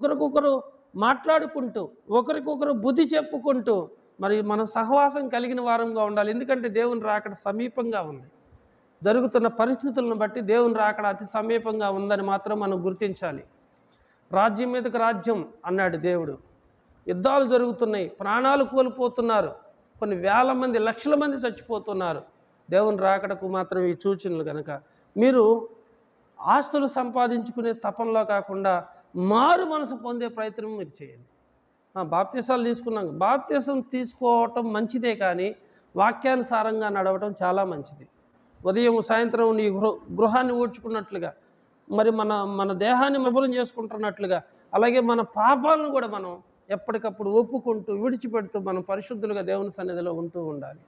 ఒకరికొకరు మాట్లాడుకుంటూ ఒకరికొకరు బుద్ధి చెప్పుకుంటూ మరి మనం సహవాసం కలిగిన వారంగా ఉండాలి. ఎందుకంటే దేవుని రాకడ సమీపంగా ఉంది. జరుగుతున్న పరిస్థితులను బట్టి దేవుని రాకడ అతి సమీపంగా ఉందని మాత్రం మనం గుర్తించాలి. రాజ్యం మీదకి రాజ్యం అన్నాడు దేవుడు. యుద్ధాలు జరుగుతున్నాయి, ప్రాణాలు కోల్పోతున్నారు, కొన్ని వేల మంది లక్షల మంది చచ్చిపోతున్నారు. దేవుని రాకడకు మాత్రం ఈ సూచనలు కనుక మీరు ఆస్తులు సంపాదించుకునే తపంలో కాకుండా మారు మనసు పొందే ప్రయత్నం మీరు చేయండి. బాప్తీసాలు తీసుకున్నాం, బాప్తీసం తీసుకోవటం మంచిదే, కానీ వాక్యానుసారంగా నడవటం చాలా మంచిది. ఉదయం సాయంత్రం నీ గృహాన్ని ఊడ్చుకున్నట్లుగా, మరి మన దేహాన్ని శుభ్రం చేసుకుంటున్నట్లుగా, అలాగే మన పాపాలను కూడా మనం ఎప్పటికప్పుడు ఒప్పుకుంటూ విడిచిపెడుతూ మనం పరిశుద్ధులుగా దేవుని సన్నిధిలో ఉంటూ ఉండాలి.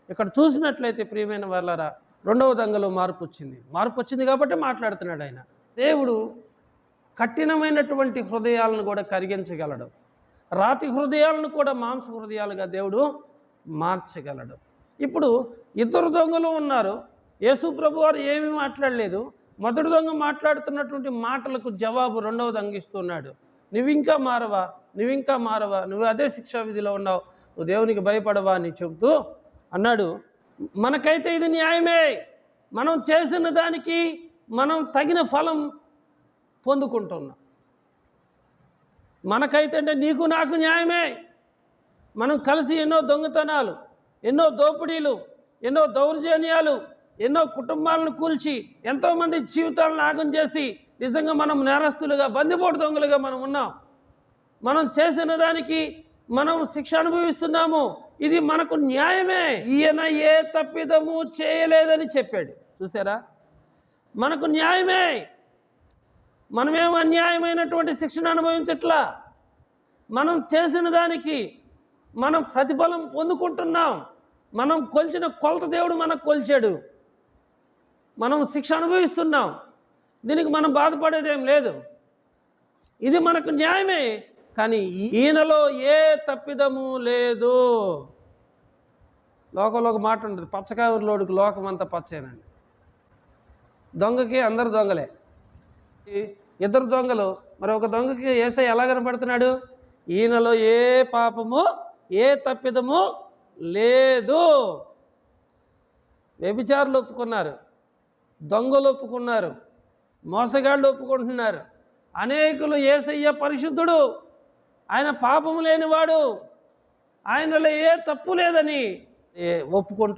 ఇక్కడ చూసినట్లయితే ప్రియమైన వాళ్ళారా, రెండవ దంగలో మార్పు వచ్చింది కాబట్టి మాట్లాడుతున్నాడు ఆయన. దేవుడు కఠినమైనటువంటి హృదయాలను కూడా కరిగించగలడు, రాతి హృదయాలను కూడా మాంస హృదయాలుగా దేవుడు మార్చగలడు. ఇప్పుడు ఇద్దరు దొంగలు ఉన్నారు, యేసు ప్రభు వారు ఏమీ మాట్లాడలేదు. మొదటి దొంగ మాట్లాడుతున్నటువంటి మాటలకు జవాబు రెండవ దొంగ ఇస్తున్నాడు. నువ్వింకా మారవా, నువ్వు అదే శిక్షా విధిలో ఉన్నావు, నువ్వు దేవునికి భయపడవా అని చెబుతూ అన్నాడు, మనకైతే ఇది న్యాయమే, మనం చేసిన దానికి మనం తగిన ఫలం పొందుకుంటున్నాం. మనకైతే అంటే నీకు నాకు న్యాయమే. మనం కలిసి ఎన్నో దొంగతనాలు, ఎన్నో దోపిడీలు, ఎన్నో దౌర్జన్యాలు, ఎన్నో కుటుంబాలను కూల్చి ఎంతోమంది జీవితాలను నాగం చేసి నిజంగా మనం నేరస్తులుగా, బందిపోటు దొంగలుగా మనం ఉన్నాం. మనం చేసిన దానికి మనం శిక్ష అనుభవిస్తున్నాము. ఇది మనకు న్యాయమే. ఈయన ఏ తప్పిదము చేయలేదని చెప్పాడు. చూసారా, మనకు న్యాయమే. మనమేమో అన్యాయమైనటువంటి శిక్షను అనుభవించట్లా. మనం చేసిన దానికి మనం ప్రతిఫలం పొందుకుంటున్నాం. మనం కొలిచిన కొలత దేవుడు మనకు కొలిచాడు, మనం శిక్ష అనుభవిస్తున్నాం. దీనికి మనం బాధపడేదేం లేదు. ఇది మనకు న్యాయమే, కానీ ఈయనలో ఏ తప్పిదము లేదు. లోకంలో ఒక మాట ఉంటుంది, పచ్చకాయలోడికి లోకం అంతా పచ్చేనండి. దొంగకి అందరు దొంగలే. ఇద్దరు దొంగలు, మరి ఒక దొంగకి యేసయ్య ఎలా కనపడుతున్నాడు? ఈయనలో ఏ పాపము, ఏ తప్పిదము లేదు. వ్యభిచారులు ఒప్పుకున్నారు, దొంగలు ఒప్పుకున్నారు, మోసగాళ్ళు ఒప్పుకుంటున్నారు. అనేకులు యేసయ్య పరిశుద్ధుడు, ఆయన పాపము లేనివాడు, ఆయనలో ఏ తప్పు లేదని ఒప్పుకుంటున్నారు.